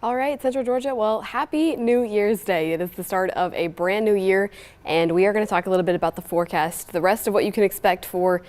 All right, Central Georgia, well, happy New Year's Day. It is the start of a brand new year, and we are going to talk a little bit about the forecast, the rest of what you can expect for,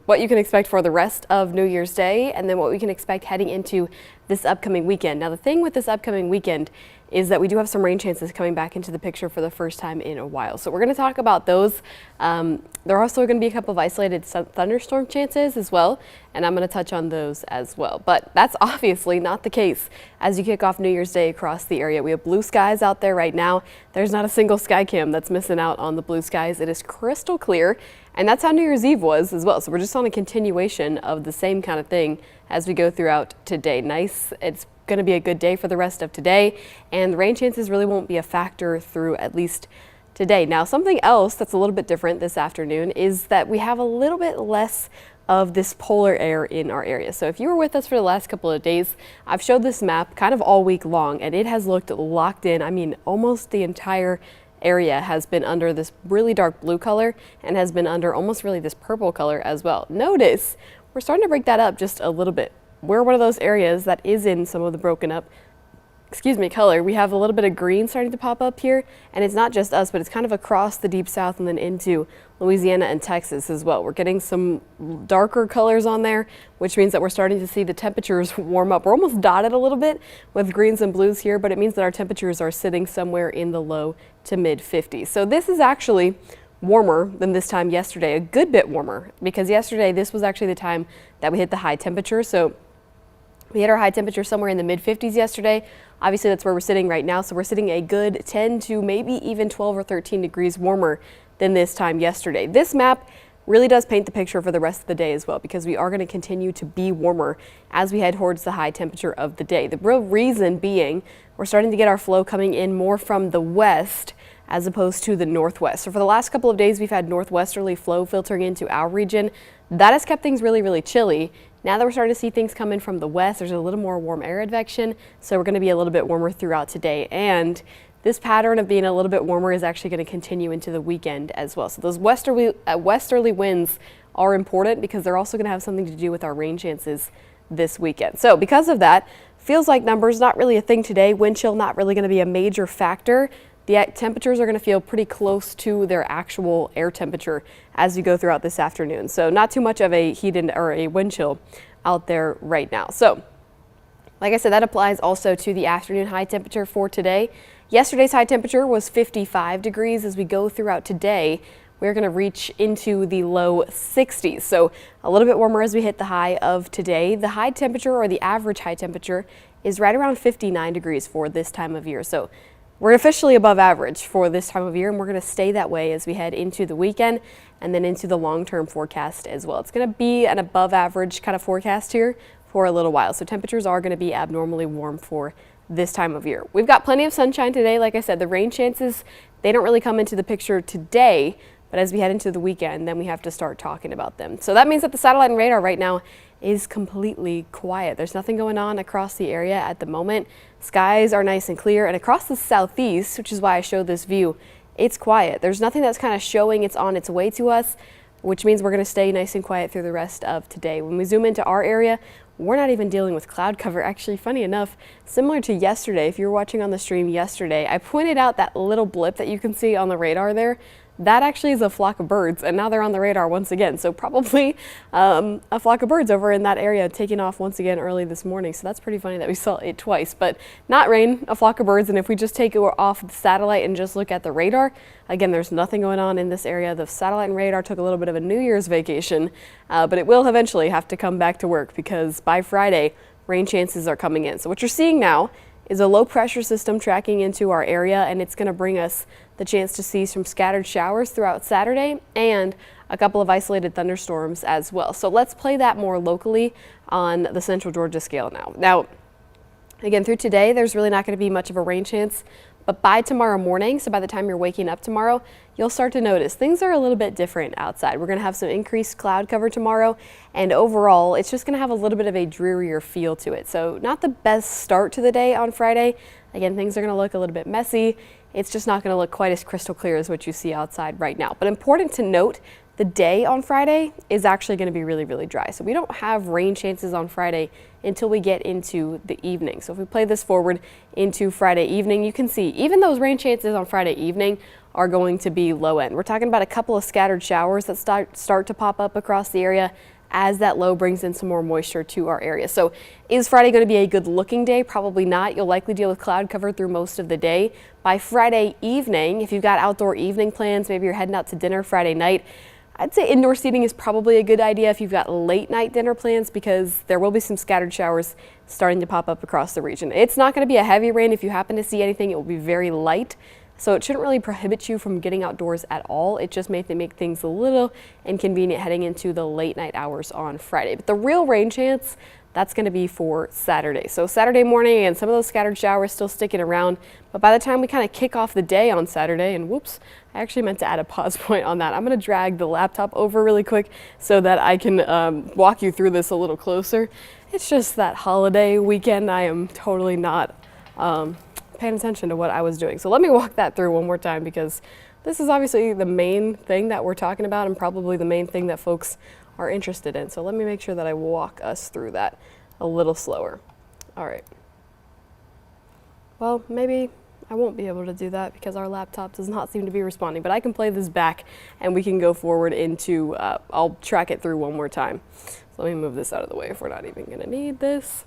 what you can expect for the rest of New Year's Day, and then what we can expect heading into this upcoming weekend. Now, the thing with this upcoming weekend is that we do have some rain chances coming back into the picture for the first time in a while. So we're going to talk about those. There are also going to be a couple of isolated thunderstorm chances as well, and I'm going to touch on those as well. But that's obviously not the case as you kick off New Year's Day across the area. We have blue skies out there right now. There's not a single sky cam that's missing out on the blue skies. It is crystal clear, and that's how New Year's Eve was as well. So we're just on a continuation of the same kind of thing as we go throughout today. Nice. It's going to be a good day for the rest of today, and the rain chances really won't be a factor through at least today. Now, something else that's a little bit different this afternoon is that we have a little bit less of this polar air in our area. So if you were with us for the last couple of days, I've showed this map kind of all week long, and it has looked locked in. I mean, almost the entire area has been under this really dark blue color and has been under almost really this purple color as well. Notice we're starting to break that up just a little bit. We're one of those areas that is in some of the broken up, color. We have a little bit of green starting to pop up here, and it's not just us, but it's kind of across the deep south and then into Louisiana and Texas as well. We're getting some darker colors on there, which means that we're starting to see the temperatures warm up. We're almost dotted a little bit with greens and blues here, but it means that our temperatures are sitting somewhere in the low to mid 50s. So this is actually warmer than this time yesterday, a good bit warmer, because yesterday this was actually the time that we hit the high temperature. So we hit our high temperature somewhere in the mid 50s yesterday. Obviously, that's where we're sitting right now. So we're sitting a good 10 to maybe even 12 or 13 degrees warmer than this time yesterday. This map really does paint the picture for the rest of the day as well, because we are going to continue to be warmer as we head towards the high temperature of the day. The real reason being we're starting to get our flow coming in more from the west as opposed to the northwest. So for the last couple of days, we've had northwesterly flow filtering into our region. That has kept things really, really chilly. Now that we're starting to see things come in from the west, there's a little more warm air advection, so we're going to be a little bit warmer throughout today. And this pattern of being a little bit warmer is actually going to continue into the weekend as well. So those westerly winds are important because they're also going to have something to do with our rain chances this weekend. So because of that, feels like numbers not really a thing today. Wind chill not really going to be a major factor. The temperatures are going to feel pretty close to their actual air temperature as you go throughout this afternoon. So not too much of a or a wind chill out there right now. So like I said, that applies also to the afternoon high temperature for today. Yesterday's high temperature was 55 degrees. As we go throughout today, we're going to reach into the low 60s. So a little bit warmer as we hit the high of today. The high temperature, or the average high temperature, is right around 59 degrees for this time of year. So we're officially above average for this time of year, and we're going to stay that way as we head into the weekend and then into the long-term forecast as well. It's going to be an above average kind of forecast here for a little while. So temperatures are going to be abnormally warm for this time of year. We've got plenty of sunshine today. Like I said, the rain chances, they don't really come into the picture today, but as we head into the weekend, then we have to start talking about them. So that means that the satellite and radar right now is completely quiet. There's nothing going on across the area at the moment. Skies are nice and clear, and across the southeast, which is why I showed this view, it's quiet. There's nothing that's kind of showing it's on its way to us, which means we're going to stay nice and quiet through the rest of today. When we zoom into our area, we're not even dealing with cloud cover. Actually, funny enough, similar to yesterday, if you were watching on the stream yesterday, I pointed out that little blip that you can see on the radar there. That actually is a flock of birds, and now they're on the radar once again. So probably a flock of birds over in that area taking off once again early this morning. So that's pretty funny that we saw it twice, but not rain, a flock of birds. And if we just take it off the satellite and just look at the radar, again, there's nothing going on in this area. The satellite and radar took a little bit of a New Year's vacation, but it will eventually have to come back to work because by Friday, rain chances are coming in. So what you're seeing now is a low pressure system tracking into our area, and it's going to bring us the chance to see some scattered showers throughout Saturday and a couple of isolated thunderstorms as well. So let's play that more locally on the Central Georgia scale now. Now, again, through today, there's really not going to be much of a rain chance, but by tomorrow morning, so by the time you're waking up tomorrow, you'll start to notice things are a little bit different outside. We're going to have some increased cloud cover tomorrow, and overall, it's just going to have a little bit of a drearier feel to it. So not the best start to the day on Friday. Again, things are going to look a little bit messy. It's just not going to look quite as crystal clear as what you see outside right now. But important to note, the day on Friday is actually going to be really, really dry. So we don't have rain chances on Friday until we get into the evening. So if we play this forward into Friday evening, you can see even those rain chances on Friday evening are going to be low end. We're talking about a couple of scattered showers that start to pop up across the area as that low brings in some more moisture to our area. So is Friday going to be a good looking day? Probably not. You'll likely deal with cloud cover through most of the day. By Friday evening, if you've got outdoor evening plans, maybe you're heading out to dinner Friday night, I'd say indoor seating is probably a good idea if you've got late night dinner plans, because there will be some scattered showers starting to pop up across the region. It's not going to be a heavy rain. If you happen to see anything, it will be very light. So it shouldn't really prohibit you from getting outdoors at all. It just may make things a little inconvenient heading into the late night hours on Friday. But the real rain chance, that's going to be for Saturday. So Saturday morning, and some of those scattered showers still sticking around. But by the time we kind of kick off the day on Saturday, and whoops, I actually meant to add a pause point on that. I'm going to drag the laptop over really quick so that I can walk you through this a little closer. It's just that holiday weekend. I am totally not paying attention to what I was doing. So let me walk that through one more time, because this is obviously the main thing that we're talking about and probably the main thing that folks are interested in. So let me make sure that I walk us through that a little slower. All right. Well, maybe I won't be able to do that because our laptop does not seem to be responding, but I can play this back and we can go forward into, I'll track it through one more time. So let me move this out of the way if we're not even gonna need this.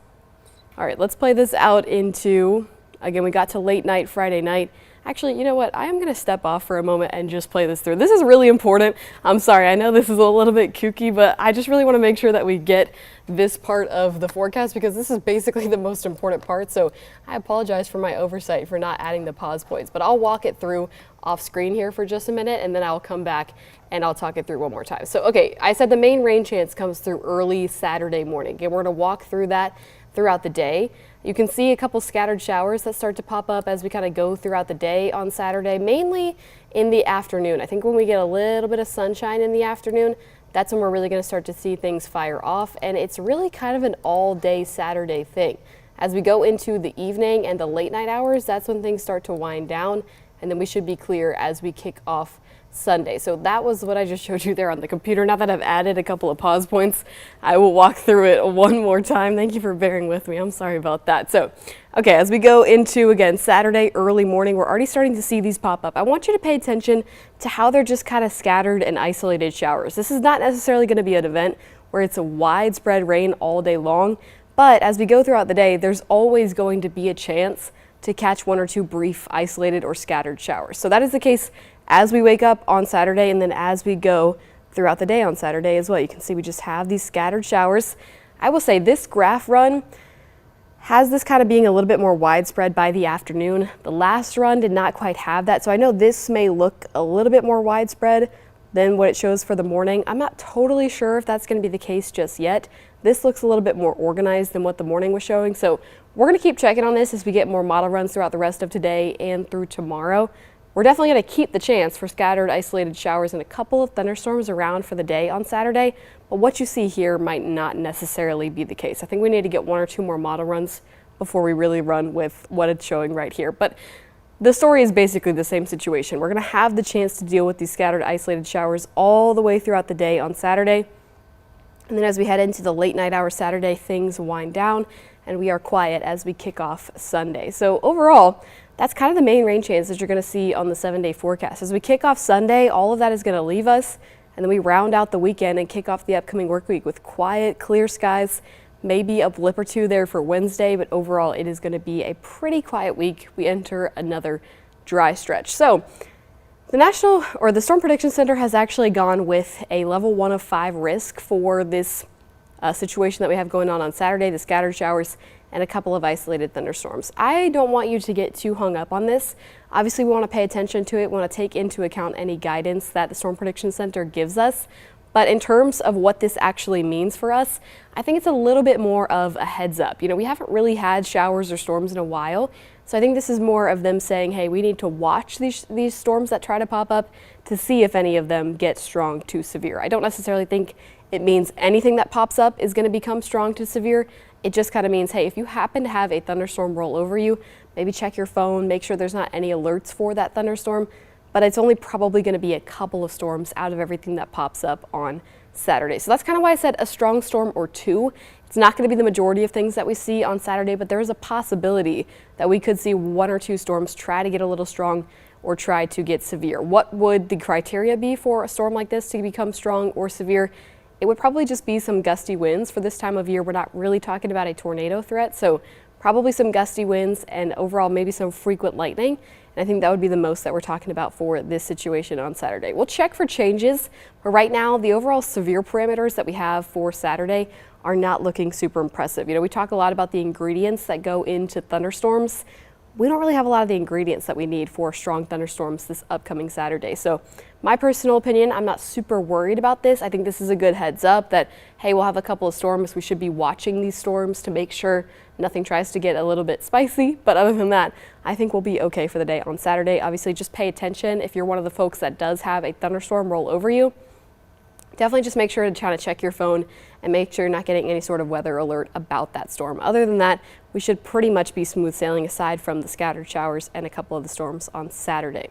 All right, let's play this out into, again, we got to late night Friday night. Actually, you know what? I am going to step off for a moment and just play this through. This is really important. I'm sorry, I know this is a little bit kooky, but I just really want to make sure that we get this part of the forecast, because this is basically the most important part. So I apologize for my oversight for not adding the pause points, but I'll walk it through off screen here for just a minute, and then I'll come back and I'll talk it through one more time. So, okay, I said the main rain chance comes through early Saturday morning. Again, we're going to walk through that throughout the day. You can see a couple scattered showers that start to pop up as we kind of go throughout the day on Saturday, mainly in the afternoon. I think when we get a little bit of sunshine in the afternoon, that's when we're really going to start to see things fire off. And it's really kind of an all-day Saturday thing. As we go into the evening and the late night hours, that's when things start to wind down, and then we should be clear as we kick off Sunday. So that was what I just showed you there on the computer. Now that I've added a couple of pause points, I will walk through it one more time. Thank you for bearing with me. I'm sorry about that. So, okay, as we go into, again, Saturday early morning, we're already starting to see these pop up. I want you to pay attention to how they're just kind of scattered and isolated showers. This is not necessarily going to be an event where it's a widespread rain all day long, but as we go throughout the day, there's always going to be a chance to catch one or two brief isolated or scattered showers. So that is the case as we wake up on Saturday, and then as we go throughout the day on Saturday as well. You can see we just have these scattered showers. I will say this graph run has this kind of being a little bit more widespread by the afternoon. The last run did not quite have that, so I know this may look a little bit more widespread than what it shows for the morning. I'm not totally sure if that's going to be the case just yet. This looks a little bit more organized than what the morning was showing, so we're going to keep checking on this as we get more model runs throughout the rest of today and through tomorrow. We're definitely going to keep the chance for scattered, isolated showers and a couple of thunderstorms around for the day on Saturday, but what you see here might not necessarily be the case. I think we need to get one or two more model runs before we really run with what it's showing right here. But the story is basically the same situation. We're going to have the chance to deal with these scattered, isolated showers all the way throughout the day on Saturday. And then as we head into the late night hours Saturday, things wind down and we are quiet as we kick off Sunday. So overall, that's kind of the main rain chance that you're going to see on the 7-day forecast. As we kick off Sunday, all of that is going to leave us, and then we round out the weekend and kick off the upcoming work week with quiet, clear skies, maybe a blip or two there for Wednesday, but overall it is going to be a pretty quiet week. We enter another dry stretch. So the Storm Prediction Center has actually gone with a level 1 of 5 risk for this situation that we have going on Saturday, the scattered showers and a couple of isolated thunderstorms. I don't want you to get too hung up on this. Obviously, we want to pay attention to it. We want to take into account any guidance that the Storm Prediction Center gives us. But in terms of what this actually means for us, I think it's a little bit more of a heads up. You know, we haven't really had showers or storms in a while. So I think this is more of them saying, hey, we need to watch these storms that try to pop up to see if any of them get strong to severe. I don't necessarily think it means anything that pops up is going to become strong to severe. It just kind of means, hey, if you happen to have a thunderstorm roll over you, maybe check your phone, make sure there's not any alerts for that thunderstorm. But it's only probably going to be a couple of storms out of everything that pops up on Saturday. So that's kind of why I said a strong storm or two. It's not going to be the majority of things that we see on Saturday, but there is a possibility that we could see 1 or 2 storms try to get a little strong or try to get severe. What would the criteria be for a storm like this to become strong or severe? It would probably just be some gusty winds. For this time of year, we're not really talking about a tornado threat, so probably some gusty winds and overall maybe some frequent lightning. And I think that would be the most that we're talking about for this situation on Saturday. We'll check for changes, but right now the overall severe parameters that we have for Saturday are not looking super impressive. You know, we talk a lot about the ingredients that go into thunderstorms. We don't really have a lot of the ingredients that we need for strong thunderstorms this upcoming Saturday. So my personal opinion, I'm not super worried about this. I think this is a good heads up that, hey, we'll have a couple of storms. We should be watching these storms to make sure nothing tries to get a little bit spicy. But other than that, I think we'll be okay for the day on Saturday. Obviously, just pay attention. If you're one of the folks that does have a thunderstorm roll over you, definitely just make sure to try to check your phone and make sure you're not getting any sort of weather alert about that storm. Other than that, we should pretty much be smooth sailing aside from the scattered showers and a couple of the storms on Saturday.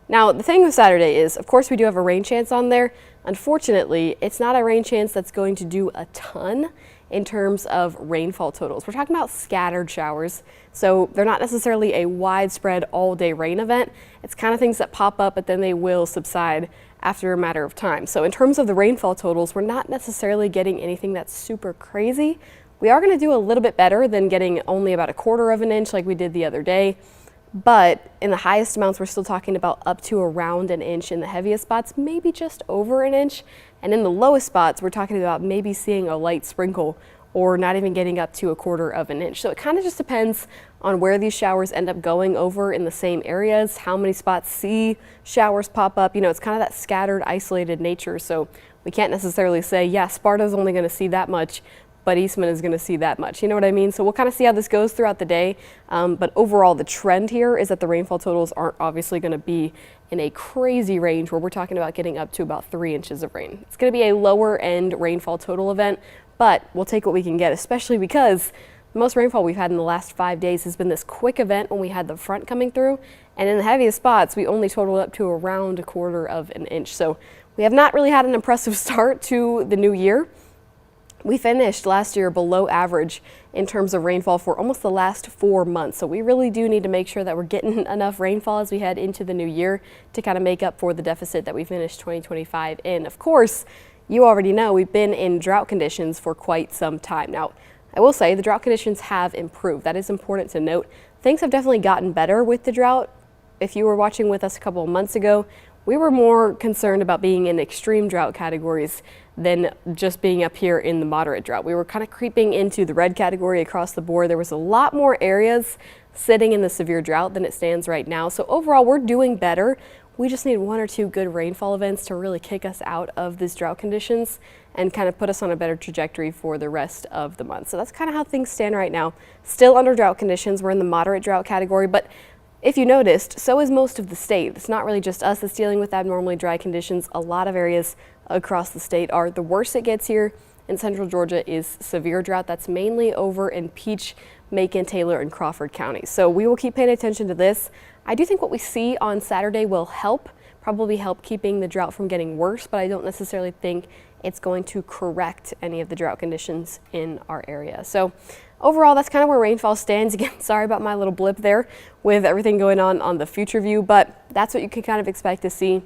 Now, the thing with Saturday is, of course, we do have a rain chance on there. Unfortunately, it's not a rain chance that's going to do a ton in terms of rainfall totals. We're talking about scattered showers, so they're not necessarily a widespread all-day rain event. It's kind of things that pop up, but then they will subside after a matter of time. So in terms of the rainfall totals, we're not necessarily getting anything that's super crazy. We are going to do a little bit better than getting only about 1/4 of an inch like we did the other day. But in the highest amounts, we're still talking about up to around an inch in the heaviest spots, maybe just over an inch. And in the lowest spots, we're talking about maybe seeing a light sprinkle or not even getting up to 1/4 of an inch. So it kind of just depends on where these showers end up going over in the same areas, how many spots see showers pop up. You know, it's kind of that scattered, isolated nature. So we can't necessarily say, yeah, Sparta's only going to see that much, but Eastman is going to see that much. You know what I mean? So we'll kind of see how this goes throughout the day. But overall, the trend here is that the rainfall totals aren't obviously going to be in a crazy range where we're talking about getting up to about 3 inches of rain. It's going to be a lower end rainfall total event, but we'll take what we can get, especially because the most rainfall we've had in the last 5 days has been this quick event when we had the front coming through. And in the heaviest spots, we only totaled up to around 1/4 of an inch. So we have not really had an impressive start to the new year. We finished last year below average in terms of rainfall for almost the last 4 months. So we really do need to make sure that we're getting enough rainfall as we head into the new year to kind of make up for the deficit that we finished 2025 in. Of course, you already know we've been in drought conditions for quite some time. Now, I will say the drought conditions have improved. That is important to note. Things have definitely gotten better with the drought. If you were watching with us a couple of months ago, we were more concerned about being in extreme drought categories than just being up here in the moderate drought. We were kind of creeping into the red category across the board. There was a lot more areas sitting in the severe drought than it stands right now. So overall, we're doing better. We just need 1 or 2 good rainfall events to really kick us out of these drought conditions and kind of put us on a better trajectory for the rest of the month. So that's kind of how things stand right now. Still under drought conditions. We're in the moderate drought category, but if you noticed, so is most of the state. It's not really just us that's dealing with abnormally dry conditions. A lot of areas across the state are. The worst it gets here in central Georgia is severe drought. That's mainly over in Peach, Macon, Taylor, and Crawford counties. So we will keep paying attention to this. I do think what we see on Saturday will probably help keeping the drought from getting worse, but I don't necessarily think it's going to correct any of the drought conditions in our area. So overall, that's kind of where rainfall stands. Again, sorry about my little blip there with everything going on the future view, but that's what you can kind of expect to see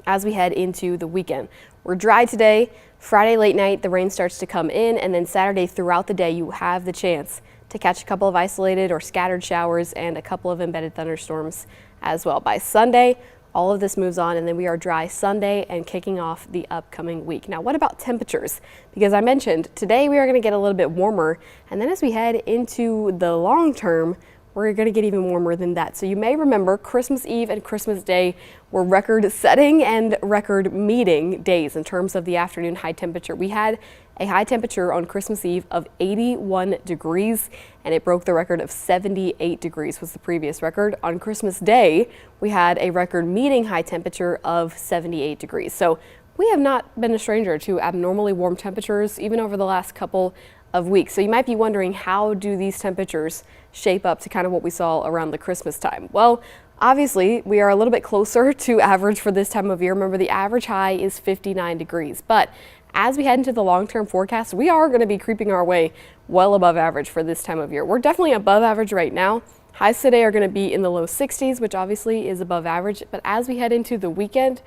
as we head into the weekend. We're dry today. Friday late night, the rain starts to come in, and then Saturday throughout the day, you have the chance to catch a couple of isolated or scattered showers and a couple of embedded thunderstorms as well. By Sunday, all of this moves on, and then we are dry Sunday and kicking off the upcoming week. Now, what about temperatures? Because I mentioned today we are going to get a little bit warmer, and then as we head into the long term, we're going to get even warmer than that. So you may remember Christmas Eve and Christmas Day were record setting and record meeting days in terms of the afternoon high temperature. We had a high temperature on Christmas Eve of 81 degrees, and it broke the record of 78 degrees was the previous record. On Christmas Day, we had a record meeting high temperature of 78 degrees. So we have not been a stranger to abnormally warm temperatures even over the last couple of weeks. So you might be wondering, how do these temperatures shape up to kind of what we saw around the Christmas time? Well, obviously we are a little bit closer to average for this time of year. Remember, the average high is 59 degrees, but as we head into the long-term forecast, we are going to be creeping our way well above average for this time of year. We're definitely above average right now. Highs today are going to be in the low 60s, which obviously is above average. But as we head into the weekend,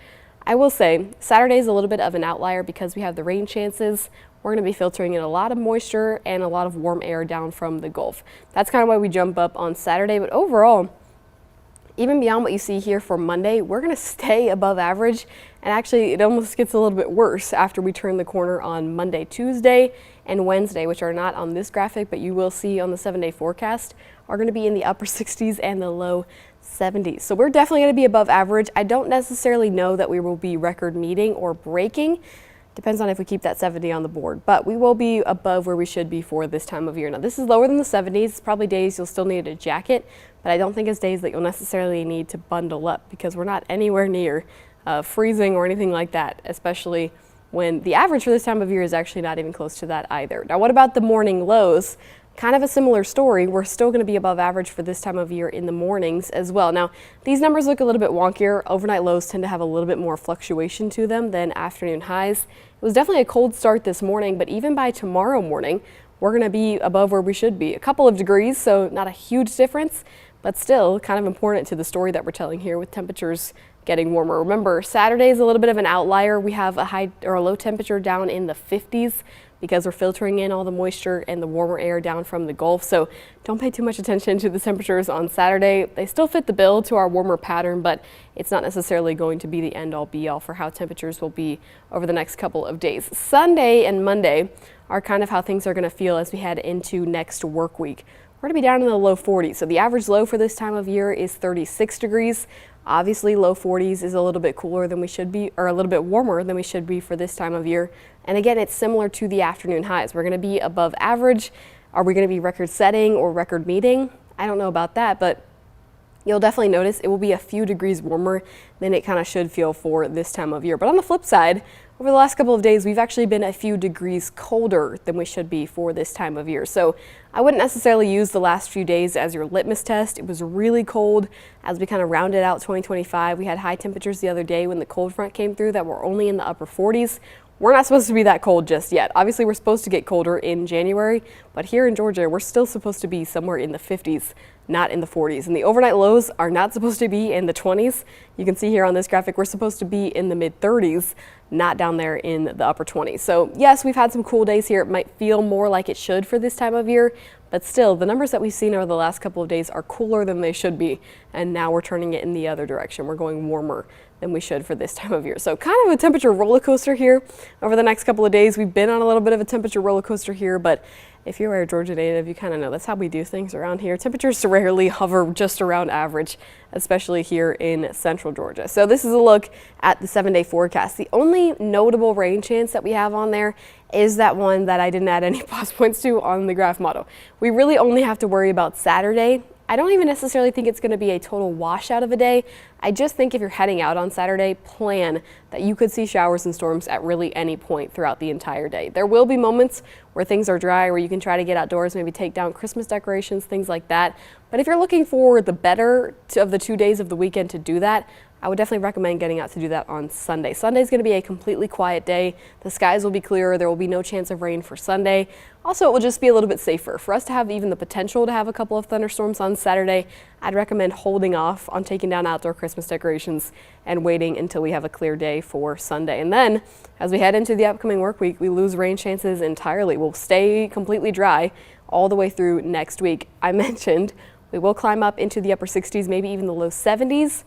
I will say Saturday is a little bit of an outlier because we have the rain chances. We're going to be filtering in a lot of moisture and a lot of warm air down from the Gulf. That's kind of why we jump up on Saturday. But overall, even beyond what you see here for Monday, we're going to stay above average. And actually, it almost gets a little bit worse after we turn the corner on Monday, Tuesday, and Wednesday, which are not on this graphic, but you will see on the 7-day forecast, are going to be in the upper 60s and the low 70s. So we're definitely going to be above average. I don't necessarily know that we will be record meeting or breaking. Depends on if we keep that 70 on the board, but we will be above where we should be for this time of year. Now, this is lower than the 70s. It's probably days you'll still need a jacket, but I don't think it's days that you'll necessarily need to bundle up because we're not anywhere near freezing or anything like that, especially when the average for this time of year is actually not even close to that either. Now, what about the morning lows? Kind of a similar story. We're still going to be above average for this time of year in the mornings as well. Now, these numbers look a little bit wonkier. Overnight lows tend to have a little bit more fluctuation to them than afternoon highs. It was definitely a cold start this morning, but even by tomorrow morning, we're going to be above where we should be. A couple of degrees, so not a huge difference, but still kind of important to the story that we're telling here with temperatures getting warmer. Remember, Saturday is a little bit of an outlier. We have a high or a low temperature down in the 50s because we're filtering in all the moisture and the warmer air down from the Gulf. So don't pay too much attention to the temperatures on Saturday. They still fit the bill to our warmer pattern, but it's not necessarily going to be the end all be all for how temperatures will be over the next couple of days. Sunday and Monday are kind of how things are going to feel as we head into next work week. We're going to be down in the low 40s. So the average low for this time of year is 36 degrees. Obviously, low 40s is a little bit cooler than we should be, or a little bit warmer than we should be for this time of year. And again, it's similar to the afternoon highs. We're going to be above average. Are we going to be record setting or record meeting? I don't know about that, but you'll definitely notice it will be a few degrees warmer than it kind of should feel for this time of year. But on the flip side, over the last couple of days, we've actually been a few degrees colder than we should be for this time of year. So I wouldn't necessarily use the last few days as your litmus test. It was really cold as we kind of rounded out 2025. We had high temperatures the other day when the cold front came through that were only in the upper 40s. We're not supposed to be that cold just yet. Obviously, we're supposed to get colder in January, but here in Georgia, we're still supposed to be somewhere in the 50s, not in the 40s. And the overnight lows are not supposed to be in the 20s. You can see here on this graphic, we're supposed to be in the mid 30s, not down there in the upper 20s. So yes, we've had some cool days here. It might feel more like it should for this time of year, but still, the numbers that we've seen over the last couple of days are cooler than they should be. And now we're turning it in the other direction. We're going warmer than we should for this time of year. So kind of a temperature roller coaster here over the next couple of days. We've been on a little bit of a temperature roller coaster here, but if you're a Georgia native, you kind of know that's how we do things around here. Temperatures rarely hover just around average, especially here in central Georgia. So this is a look at the 7-day forecast. The only notable rain chance that we have on there is that one that I didn't add any pause points to on the graph model. We really only have to worry about Saturday. I don't even necessarily think it's going to be a total washout of a day. I just think if you're heading out on Saturday, plan that you could see showers and storms at really any point throughout the entire day. There will be moments where things are dry, where you can try to get outdoors, maybe take down Christmas decorations, things like that. But if you're looking for the better of the 2 days of the weekend to do that, I would definitely recommend getting out to do that on Sunday. Sunday is going to be a completely quiet day. The skies will be clearer. There will be no chance of rain for Sunday. Also, it will just be a little bit safer. For us to have even the potential to have a couple of thunderstorms on Saturday, I'd recommend holding off on taking down outdoor Christmas decorations and waiting until we have a clear day for Sunday. And then, as we head into the upcoming work week, we lose rain chances entirely. We'll stay completely dry all the way through next week. I mentioned we will climb up into the upper 60s, maybe even the low 70s.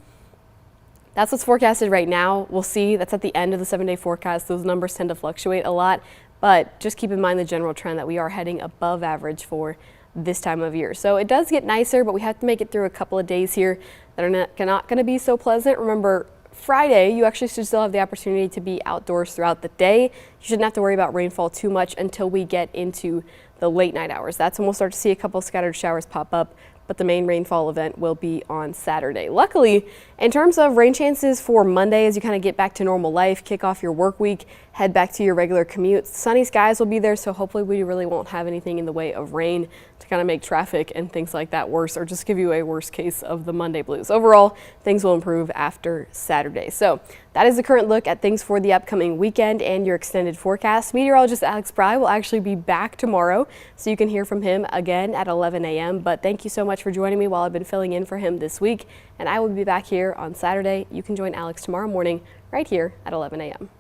That's what's forecasted right now. We'll see. That's at the end of the 7-day forecast. Those numbers tend to fluctuate a lot, but just keep in mind the general trend that we are heading above average for this time of year. So it does get nicer, but we have to make it through a couple of days here that are not going to be so pleasant. Remember, Friday, you actually should still have the opportunity to be outdoors throughout the day. You shouldn't have to worry about rainfall too much until we get into the late night hours. That's when we'll start to see a couple scattered showers pop up, but the main rainfall event will be on Saturday. Luckily, in terms of rain chances for Monday, as you kind of get back to normal life, kick off your work week, head back to your regular commute, sunny skies will be there, so hopefully we really won't have anything in the way of rain to kind of make traffic and things like that worse, or just give you a worse case of the Monday blues. Overall, things will improve after Saturday. So that is the current look at things for the upcoming weekend and your extended forecast. Meteorologist Alex Bry will actually be back tomorrow, so you can hear from him again at 11 a.m. But thank you so much for joining me while I've been filling in for him this week, and I will be back here on Saturday. You can join Alex tomorrow morning right here at 11 a.m.